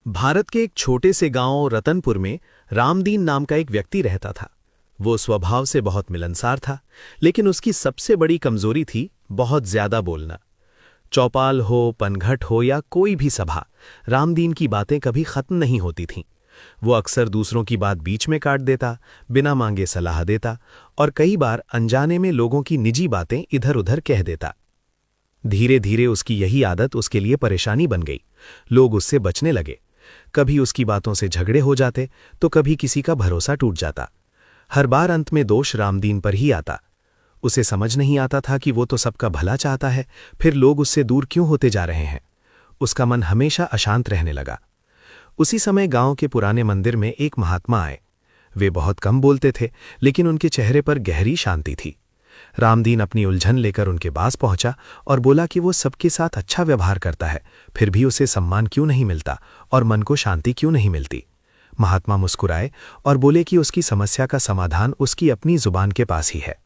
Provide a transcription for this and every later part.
भारत के एक छोटे से गांव रतनपुर में रामदीन नाम का एक व्यक्ति रहता था। वो स्वभाव से बहुत मिलनसार था, लेकिन उसकी सबसे बड़ी कमजोरी थी बहुत ज्यादा बोलना। चौपाल हो, पनघट हो या कोई भी सभा, रामदीन की बातें कभी खत्म नहीं होती थीं। वो अक्सर दूसरों की बात बीच में काट देता, बिना मांगे सलाह देता और कई बार अनजाने में लोगों की निजी बातें इधर उधर कह देता। धीरे धीरे उसकी यही आदत उसके लिए परेशानी बन गई। लोग उससे बचने लगे। कभी उसकी बातों से झगड़े हो जाते तो कभी किसी का भरोसा टूट जाता। हर बार अंत में दोष रामदीन पर ही आता। उसे समझ नहीं आता था कि वो तो सबका भला चाहता है, फिर लोग उससे दूर क्यों होते जा रहे हैं। उसका मन हमेशा अशांत रहने लगा। उसी समय गांव के पुराने मंदिर में एक महात्मा आए। वे बहुत कम बोलते थे, लेकिन उनके चेहरे पर गहरी शांति थी। रामदीन अपनी उलझन लेकर उनके पास पहुंचा और बोला कि वो सबके साथ अच्छा व्यवहार करता है, फिर भी उसे सम्मान क्यों नहीं मिलता और मन को शांति क्यों नहीं मिलती। महात्मा मुस्कुराए और बोले कि उसकी समस्या का समाधान उसकी अपनी जुबान के पास ही है।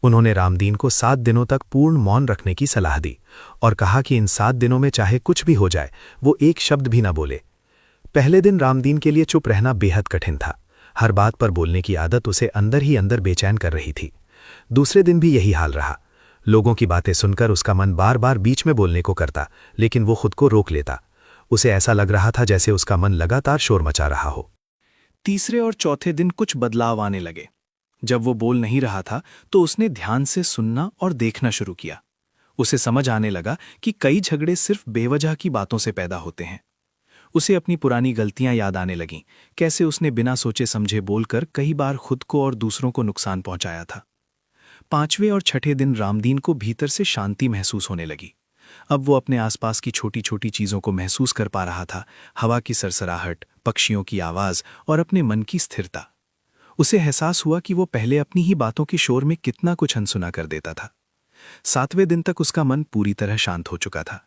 उन्होंने रामदीन को 7 दिनों तक पूर्ण मौन रखने की सलाह दी और कहा कि इन 7 दिनों में चाहे कुछ भी हो जाए, वो एक शब्द भी ना बोले। पहले दिन रामदीन के लिए चुप रहना बेहद कठिन था। हर बात पर बोलने की आदत उसे अंदर ही अंदर बेचैन कर रही थी। दूसरे दिन भी यही हाल रहा। लोगों की बातें सुनकर उसका मन बार बार बीच में बोलने को करता, लेकिन वो खुद को रोक लेता। उसे ऐसा लग रहा था जैसे उसका मन लगातार शोर मचा रहा हो। तीसरे और चौथे दिन कुछ बदलाव आने लगे। जब वो बोल नहीं रहा था तो उसने ध्यान से सुनना और देखना शुरू किया। उसे समझ आने लगा कि कई झगड़े सिर्फ बेवजह की बातों से पैदा होते हैं। उसे अपनी पुरानी गलतियां याद आने लगीं, कैसे उसने बिना सोचे समझे बोलकर कई बार खुद को और दूसरों को नुकसान पहुंचाया था। 5वें और 6ठे दिन रामदीन को भीतर से शांति महसूस होने लगी। अब वो अपने आसपास की छोटी छोटी चीजों को महसूस कर पा रहा था, हवा की सरसराहट, पक्षियों की आवाज और अपने मन की स्थिरता। उसे एहसास हुआ कि वो पहले अपनी ही बातों के शोर में कितना कुछ अनसुना कर देता था। 7वें दिन तक उसका मन पूरी तरह शांत हो चुका था।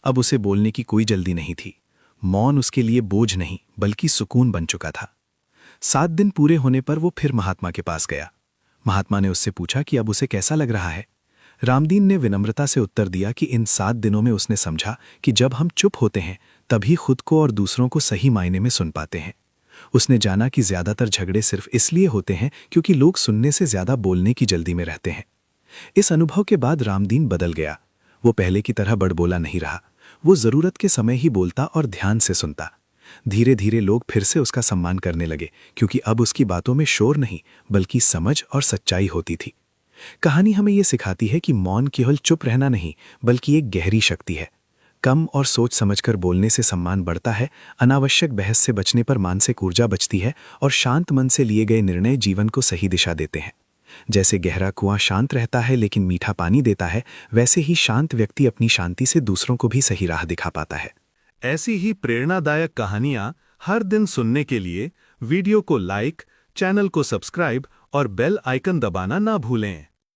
अब उसे बोलने की कोई जल्दी नहीं थी। मौन उसके लिए बोझ नहीं बल्कि सुकून बन चुका था। 7 दिन पूरे होने पर वो फिर महात्मा के पास गया। महात्मा ने उससे पूछा कि अब उसे कैसा लग रहा है। रामदीन ने विनम्रता से उत्तर दिया कि इन 7 दिनों में उसने समझा कि जब हम चुप होते हैं तभी खुद को और दूसरों को सही मायने में सुन पाते हैं। उसने जाना कि ज्यादातर झगड़े सिर्फ इसलिए होते हैं क्योंकि लोग सुनने से ज्यादा बोलने की जल्दी में रहते हैं। इस अनुभव के बाद रामदीन बदल गया। वो पहले की तरह बड़बोला नहीं रहा। वो जरूरत के समय ही बोलता और ध्यान से सुनता। धीरे धीरे लोग फिर से उसका सम्मान करने लगे, क्योंकि अब उसकी बातों में शोर नहीं बल्कि समझ और सच्चाई होती थी। कहानी हमें ये सिखाती है कि मौन केवल चुप रहना नहीं बल्कि एक गहरी शक्ति है। कम और सोच समझकर बोलने से सम्मान बढ़ता है, अनावश्यक बहस से बचने पर मानसिक ऊर्जा बचती है और शांत मन से लिए गए निर्णय जीवन को सही दिशा देते हैं। जैसे गहरा कुआं शांत रहता है लेकिन मीठा पानी देता है, वैसे ही शांत व्यक्ति अपनी शांति से दूसरों को भी सही राह दिखा पाता है। ऐसी ही प्रेरणादायक कहानियां हर दिन सुनने के लिए वीडियो को लाइक, चैनल को सब्सक्राइब और बेल आइकन दबाना ना भूलें।